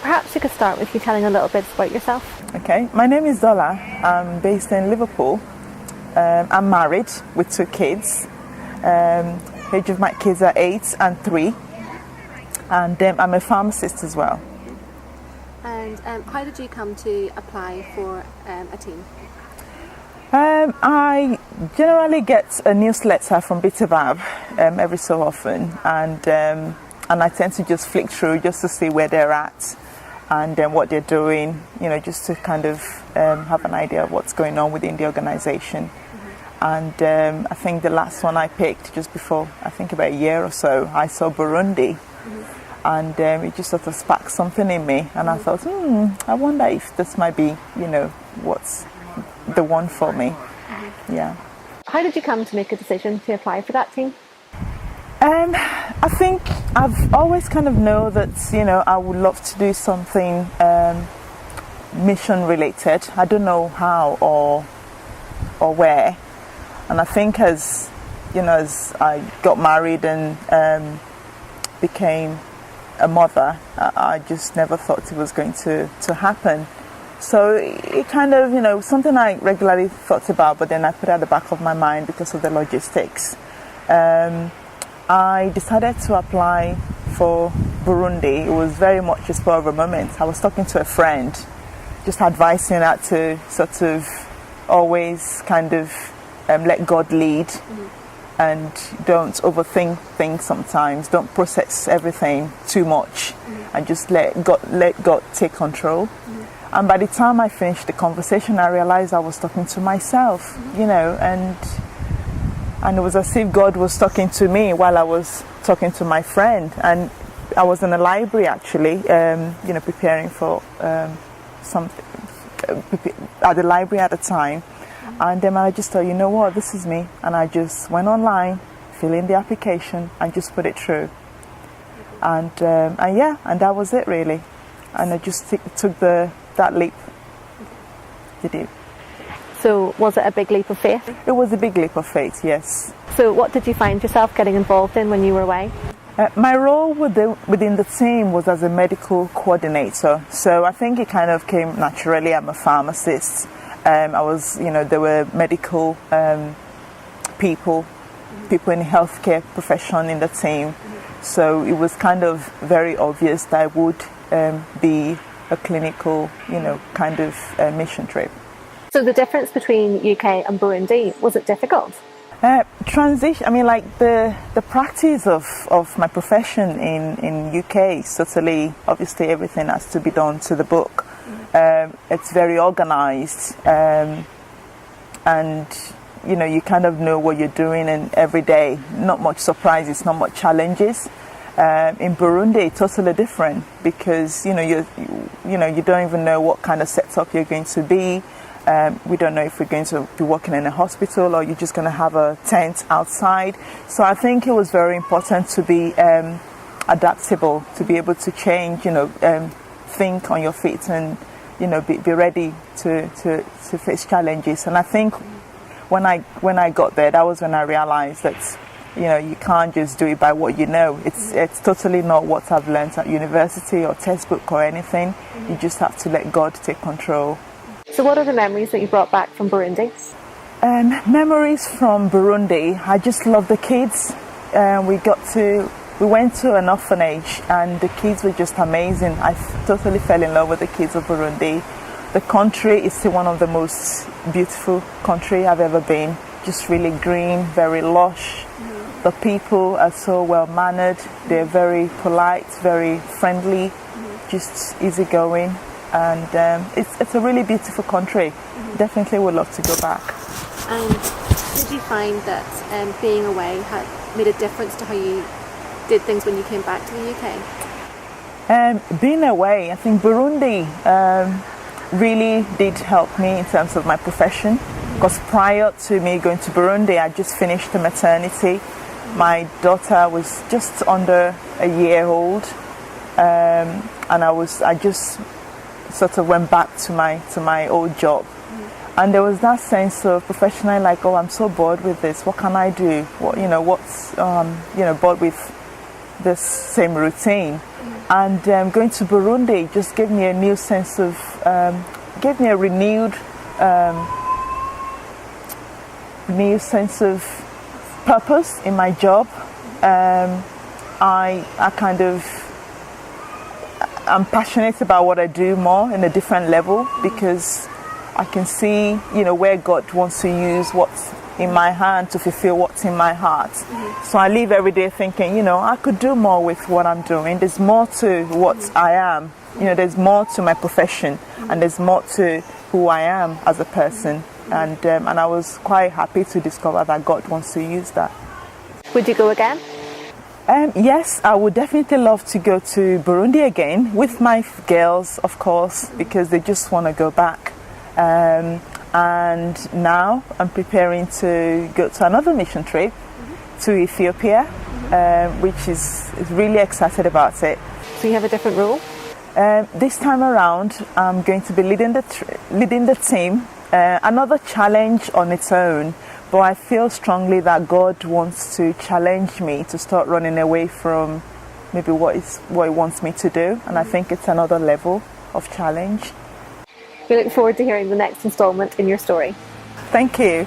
Perhaps you could start with you telling a little bit about yourself. Okay, my name is Dola. I'm based in Liverpool. I'm married with 2 kids. Age of my kids are 8 and 3. And I'm a pharmacist as well. And how did you come to apply for a team? I generally get a newsletter from Bitabab every so often, and I tend to just flick through just to see where they're at and what they're doing, just to kind of have an idea of what's going on within the organization. Mm-hmm. And I think the last one I picked just before, I think about a year or so, I saw Burundi. Mm-hmm. And it just sort of sparked something in me, and I thought, I wonder if this might be, what's the one for me. Mm-hmm. Yeah. How did you come to make a decision to apply for that team? I think I've always kind of known that, I would love to do something mission related. I don't know how or where. And I think as I got married and became a mother, I just never thought it was going to happen. So it kind of, something I regularly thought about, but then I put it at the back of my mind because of the logistics. I decided to apply for Burundi. It was very much a spur of a moment. I was talking to a friend, just advising her to sort of always kind of let God lead. Mm-hmm. And don't overthink things sometimes. Don't process everything too much. Mm-hmm. And just let God take control. Mm-hmm. And by the time I finished the conversation, I realized I was talking to myself, mm-hmm. And it was as if God was talking to me while I was talking to my friend. And I was in a library actually, preparing for something at the library at the time. And then I just thought, you know what, this is me. And I just went online, filled in the application, and just put it through. And that was it really. And I just took that leap. Did it? So was it a big leap of faith? It was a big leap of faith, yes. So what did you find yourself getting involved in when you were away? My role within the team was as a medical coordinator. So I think it kind of came naturally. I'm a pharmacist. I was, there were medical people in the healthcare profession in the team. So it was kind of very obvious that I would be a clinical, kind of mission trip. So the difference between UK and Burundi, was it difficult? Transition, the practice of my profession in UK is totally, obviously everything has to be done to the book. It's very organized, and you kind of know what you're doing, and every day, not much surprises, not much challenges. In Burundi, totally different because you don't even know what kind of setup you're going to be. We don't know if we're going to be working in a hospital or you're just going to have a tent outside. So I think it was very important to be adaptable, to be able to change, think on your feet and, be ready to face challenges. And I think when I got there, that was when I realized that, you can't just do it by what you know. It's totally not what I've learned at university or textbook or anything. You just have to let God take control. So what are the memories that you brought back from Burundi? Memories from Burundi. I just love the kids. We went to an orphanage and the kids were just amazing. I totally fell in love with the kids of Burundi. The country is still one of the most beautiful country I've ever been. Just really green, very lush. Mm-hmm. The people are so well mannered. They're very polite, very friendly, just easygoing. And it's a really beautiful country. Mm-hmm. Definitely would love to go back. And did you find that being away had made a difference to how you did things when you came back to the UK? Being away, I think Burundi really did help me in terms of my profession. Because prior to me going to Burundi, I just finished the maternity. My daughter was just under a year old, and I just sort of went back to my old job. And there was that sense of professionally, like, oh, I'm so bored with this. What can I do? Bored with this same routine. And going to Burundi just gave me a new sense of, gave me a renewed sense of purpose in my job. I'm passionate about what I do more in a different level, because I can see, where God wants to use what's in my hand to fulfill what's in my heart. So I live every day thinking, I could do more with what I'm doing. There's more to what I am. There's more to my profession, and there's more to who I am as a person. And I was quite happy to discover that God wants to use that. Would you go again? Yes, I would definitely love to go to Burundi again with my girls, of course, because they just want to go back. And now I'm preparing to go to another mission trip to Ethiopia, which is really excited about it. So you have a different role? This time around, I'm going to be leading the team. Another challenge on its own, but I feel strongly that God wants to challenge me to start running away from maybe what He wants me to do, and I think it's another level of challenge. We look forward to hearing the next installment in your story. Thank you.